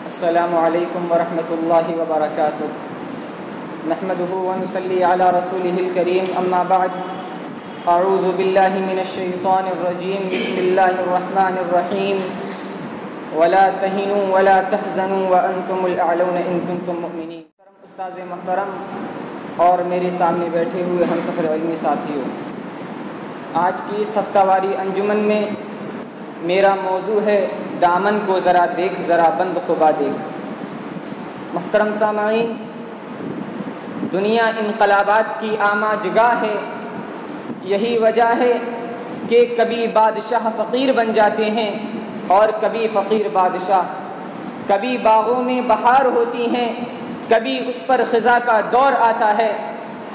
السلام علیکم ورحمۃ اللہ وبرکاتہ نحمده ونصلی علی رسوله الکریم اما بعد اعوذ باللہ من الشیطان الرجیم بسم اللہ الرحمن الرحیم ولا تہنوا ولا تحزنوا وانتم الاعلون ان کنتم مؤمنین۔ استاذ محترم اور میرے سامنے بیٹھے ہوئے ہم سفر علمی ساتھیوں، آج کی اس ہفتہ واری انجمن میں میرا موضوع ہے دامن کو ذرا دیکھ ذرا بند قبا دیکھ۔ محترم سامعین، دنیا انقلابات کی عامہ جگہ ہے۔ یہی وجہ ہے کہ کبھی بادشاہ فقیر بن جاتے ہیں اور کبھی فقیر بادشاہ، کبھی باغوں میں بہار ہوتی ہیں، کبھی اس پر خزاں کا دور آتا ہے۔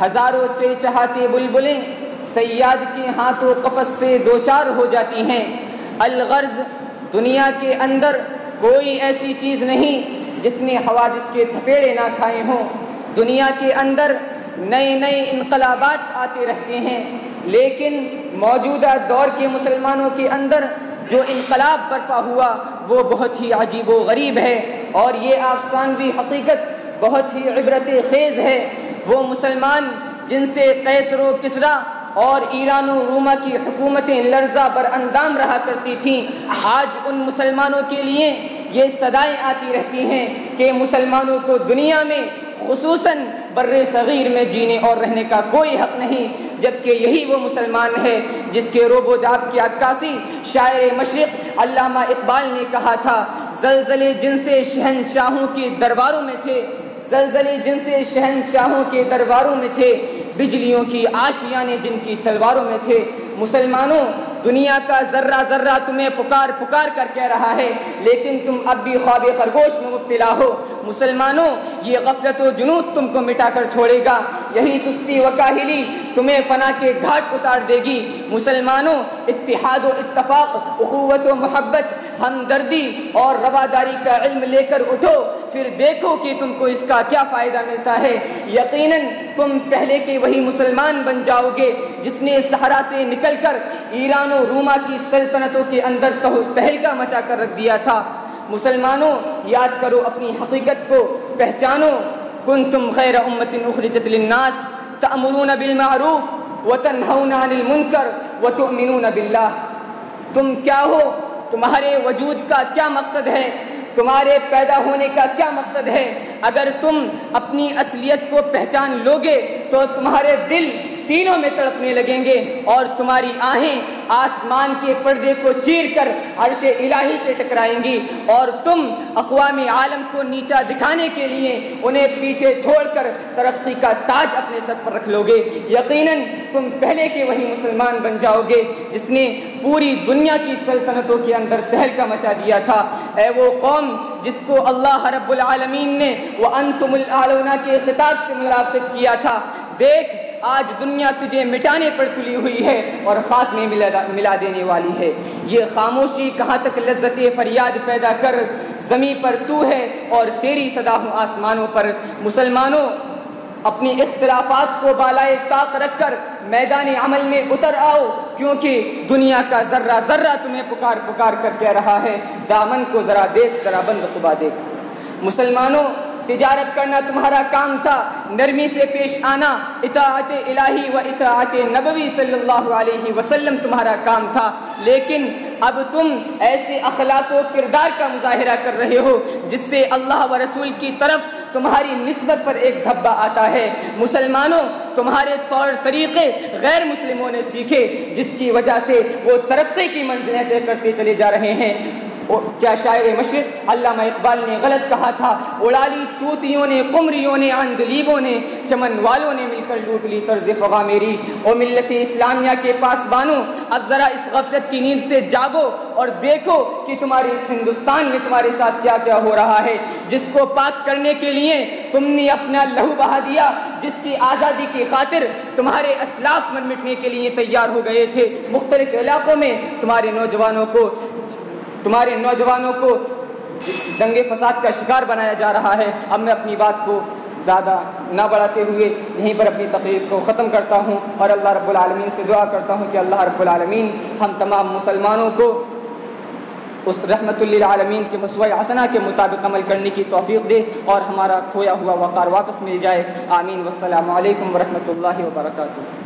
ہزاروں چہچہاتے بلبلیں صیاد کے ہاتھوں قفس سے دوچار ہو جاتی ہیں۔ الغرض دنیا کے اندر کوئی ایسی چیز نہیں جس نے حوادث کے تھپیڑے نہ کھائے ہوں۔ دنیا کے اندر نئے نئے انقلابات آتے رہتے ہیں، لیکن موجودہ دور کے مسلمانوں کے اندر جو انقلاب برپا ہوا وہ بہت ہی عجیب و غریب ہے، اور یہ افسانوی حقیقت بہت ہی عبرت خیز ہے۔ وہ مسلمان جن سے قیصر و کسریٰ اور ایران و روما کی حکومتیں لرزہ بر اندام رہا کرتی تھیں، آج ان مسلمانوں کے لیے یہ صدائیں آتی رہتی ہیں کہ مسلمانوں کو دنیا میں خصوصاً بر صغیر میں جینے اور رہنے کا کوئی حق نہیں، جبکہ یہی وہ مسلمان ہے جس کے روب و داب کی عکاسی شاعر مشرق علامہ اقبال نے کہا تھا: زلزلے جن سے شہنشاہوں کے درباروں میں تھے، زلزلے جن سے شہنشاہوں کے درباروں میں تھے، بجلیوں کی آشیانے جن کی تلواروں میں تھے۔ مسلمانوں، دنیا کا ذرہ ذرہ تمہیں پکار پکار کر کہہ رہا ہے، لیکن تم اب بھی خواب خرگوش میں مبتلا ہو۔ مسلمانوں، یہ غفلت و جنون تم کو مٹا کر چھوڑے گا، یہی سستی و کاہلی تمہیں فنا کے گھاٹ اتار دے گی۔ مسلمانوں، اتحاد و اتفاق، اخوت و محبت، ہمدردی اور رواداری کا علم لے کر اٹھو، پھر دیکھو کہ تم کو اس کا کیا فائدہ ملتا ہے۔ یقیناً تم پہلے کے وہی مسلمان بن جاؤ گے جس نے صحرا سے نکل کر ایران و روما کی سلطنتوں کے اندر تہلکہ مچا کر رکھ دیا تھا۔ مسلمانوں، یاد کرو اپنی حقیقت کو، پہچانو۔ کنتم خیر امت اخرجت للناس تأمرون بالمعروف وتنہون عن المنکر وتؤمنون باللہ۔ تم کیا ہو؟ تمہارے وجود کا کیا مقصد ہے؟ تمہارے پیدا ہونے کا کیا مقصد ہے؟ اگر تم اپنی اصلیت کو پہچان لوگے تو تمہارے دل سینوں میں تڑپنے لگیں گے اور تمہاری آہیں آسمان کے پردے کو چیر کر عرش الہی سے ٹکرائیں گی، اور تم اقوام عالم کو نیچا دکھانے کے لیے انہیں پیچھے چھوڑ کر ترقی کا تاج اپنے سر پر رکھ لو گے۔ یقیناً تم پہلے کے وہی مسلمان بن جاؤ گے جس نے پوری دنیا کی سلطنتوں کے اندر تہلکہ مچا دیا تھا۔ اے وہ قوم جس کو اللہ رب العالمین نے وَأَنْتُمُ الْأَعْلَوْنَ کے خطاب سے مخاطب کیا تھا، دیکھ آج دنیا تجھے مٹانے پر تلی ہوئی ہے اور خاک میں ملا دینے والی ہے۔ یہ خاموشی کہاں تک لذت فریاد پیدا کر، زمین پر تو ہے اور تیری صدا ہوں آسمانوں پر۔ مسلمانوں، اپنی اختلافات کو بالائے طاق رکھ کر میدان عمل میں اتر آؤ، کیونکہ دنیا کا ذرہ ذرہ تمہیں پکار پکار کر کہہ رہا ہے: دامن کو ذرا دیکھ ذرا بند قبا دیکھ۔ مسلمانوں، تجارت کرنا تمہارا کام تھا، نرمی سے پیش آنا، اطاعت الہی و اطاعت نبوی صلی اللہ علیہ وسلم تمہارا کام تھا، لیکن اب تم ایسے اخلاق و کردار کا مظاہرہ کر رہے ہو جس سے اللہ و رسول کی طرف تمہاری نسبت پر ایک دھبا آتا ہے۔ مسلمانوں، تمہارے طور طریقے غیر مسلموں نے سیکھے، جس کی وجہ سے وہ ترقی کی منزلیں طے کرتے چلے جا رہے ہیں۔ کیا شاعر مشرق علامہ اقبال نے غلط کہا تھا؟ اڑا لی طوطیوں نے، قمریوں نے، عندلیبوں نے، چمن والوں نے مل کر لوٹ لی طرز فغاں میری۔ او ملت اسلامیہ کے پاسبانوں، اب ذرا اس غفلت کی نیند سے جاگو اور دیکھو کہ تمہارے اس ہندوستان میں تمہارے ساتھ کیا کیا ہو رہا ہے، جس کو پاک کرنے کے لیے تم نے اپنا لہو بہا دیا، جس کی آزادی کی خاطر تمہارے اسلاف مر مٹنے کے لیے تیار ہو گئے تھے۔ مختلف علاقوں میں تمہارے نوجوانوں کو دنگے فساد کا شکار بنایا جا رہا ہے۔ اب میں اپنی بات کو زیادہ نہ بڑھاتے ہوئے یہیں پر اپنی تقریر کو ختم کرتا ہوں، اور اللہ رب العالمین سے دعا کرتا ہوں کہ اللہ رب العالمین ہم تمام مسلمانوں کو اس رحمت للعالمین کے اسوہ حسنہ کے مطابق عمل کرنے کی توفیق دے اور ہمارا کھویا ہوا وقار واپس مل جائے. آمین. والسلام علیکم ورحمۃ اللہ وبرکاتہ.